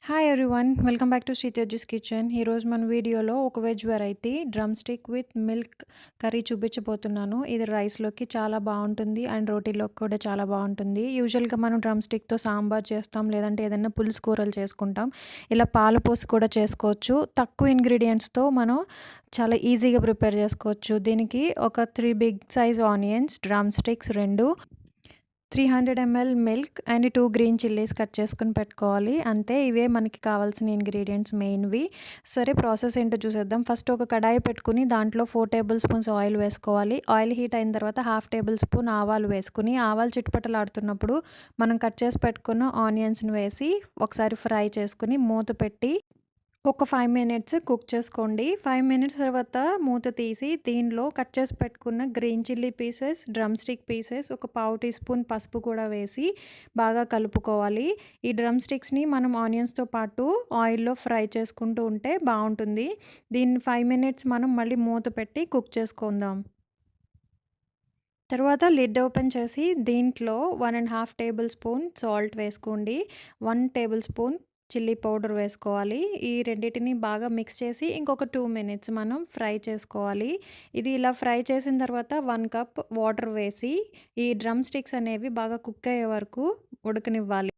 Hi everyone welcome back to Sritejas kitchen. ఈరోజు మన వీడియోలో ఒక veg variety drumstick with milk curry చూపించబోతున్నాను. ఇది రైస్లోకి చాలా బాగుంటుంది అండ్ రోటీలోకి కూడా చాలా బాగుంటుంది. యూజువల్గా మనం డ్రమ్ స్టిక్తో సాంబార్ చేస్తాం, లేదంటే ఏదైనా పులుసు కూరలు చేసుకుంటాం. ఇలా పాలు పోసి కూడా చేసుకోవచ్చు. తక్కువ ఇంగ్రీడియంట్స్తో మనం చాలా ఈజీగా ప్రిపేర్ చేసుకోవచ్చు. దీనికి ఒక 3 big size onions, drumsticks 2, 300 ml milk and 2 green chillies cut చేసుకుని పెట్టుకోవాలి. అంతే, ఇవే మనకి కావాల్సిన ఇంగ్రీడియంట్స్ మెయిన్వి. సరే, ప్రాసెస్ ఏంటో చూసేద్దాం. ఫస్ట్ ఒక కడాయి పెట్టుకుని దాంట్లో 4 టేబుల్ స్పూన్స్ ఆయిల్ వేసుకోవాలి. ఆయిల్ హీట్ అయిన తర్వాత 1/2 టేబుల్ స్పూన్ ఆవాలు వేసుకుని, ఆవాలు చిటపటలాడుతున్నప్పుడు మనం కట్ చేసి పెట్టుకున్న ఆనియన్స్ని వేసి ఒకసారి ఫ్రై చేసుకుని మూత పెట్టి ఒక 5 మినిట్స్ కుక్ చేసుకోండి. 5 మినిట్స్ తర్వాత మూత తీసి దీనిలో కట్ చేసి పెట్టుకున్న green chilli pieces, drum stick pieces, ఒక పావు టీ స్పూన్ పసుపు కూడా వేసి బాగా కలుపుకోవాలి. ఈ డ్రమ్ స్టిక్స్ని మనం ఆనియన్స్తో పాటు ఆయిల్లో ఫ్రై చేసుకుంటూ ఉంటే బాగుంటుంది. దీన్ని 5 మినిట్స్ మనం మళ్ళీ మూత పెట్టి కుక్ చేసుకుందాం. తర్వాత లిడ్ ఓపెన్ చేసి దీంట్లో 1.5 టేబుల్ స్పూన్ సాల్ట్ వేసుకోండి. 1 టేబుల్ స్పూన్ చిల్లీ పౌడర్ వేసుకోవాలి. ఈ రెండింటిని బాగా మిక్స్ చేసి ఇంకొక 2 మినిట్స్ మనం ఫ్రై చేసుకోవాలి. ఇది ఇలా ఫ్రై చేసిన తర్వాత 1 కప్ వాటర్ వేసి ఈ డ్రమ్ స్టిక్స్ అనేవి బాగా కుక్ అయ్యే వరకు ఉడకనివ్వాలి.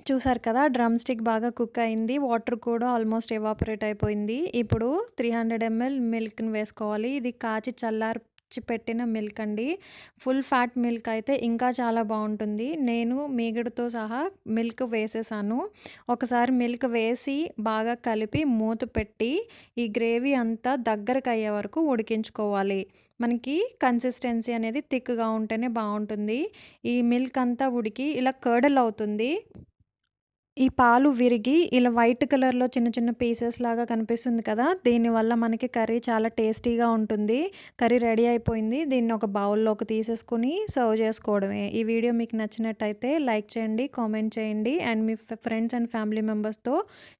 చూసారు కదా, డ్రమ్ స్టిక్ బాగా కుక్ అయింది. వాటర్ కూడా ఆల్మోస్ట్ ఎవాపరేట్ అయిపోయింది. ఇప్పుడు 300 ml మిల్క్ని వేసుకోవాలి. ఇది కాచి చల్లార్చి పెట్టిన మిల్క్ అండి. ఫుల్ ఫ్యాట్ మిల్క్ అయితే ఇంకా చాలా బాగుంటుంది. నేను మీగడతో సహా మిల్క్ వేసేసాను. ఒకసారి మిల్క్ వేసి బాగా కలిపి మూత పెట్టి ఈ గ్రేవీ అంతా దగ్గరకు అయ్యే వరకు ఉడికించుకోవాలి. మనకి కన్సిస్టెన్సీ అనేది థిక్గా ఉంటేనే బాగుంటుంది. ఈ మిల్క్ అంతా ఉడికి ఇలా కర్డల్ అవుతుంది. ఈ పాలు విరిగి ఇలా వైట్ కలర్‌లో చిన్న చిన్న పీసెస్ లాగా కనిపిస్తుంది కదా! దీనివల్ల మనకి కర్రీ చాలా టేస్టీగా ఉంటుంది. కర్రీ రెడీ అయిపోయింది. దీన్ని ఒక బౌల్‌లోకి తీసేసుకొని సర్వ్ చేసుకోవడమే. ఈ వీడియో మీకు నచ్చినట్టయితే లైక్ చేయండి, కామెంట్ చేయండి and me friends and family మెంబర్స్‌తో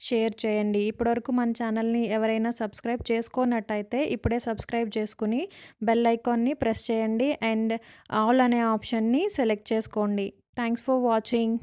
షేర్ చేయండి. ఇప్పటివరకు మన ఛానల్‌ని ఎవరైనా సబ్స్క్రైబ్ చేసుకోనట్టయితే ఇప్పుడే సబ్స్క్రైబ్ చేసుకొని బెల్ ఐకాన్‌ని ప్రెస్ చేయండి అండ్ ఆల్ అనే ఆప్షన్‌ని సెలెక్ట్ చేసుకోండి. Thanks for watching.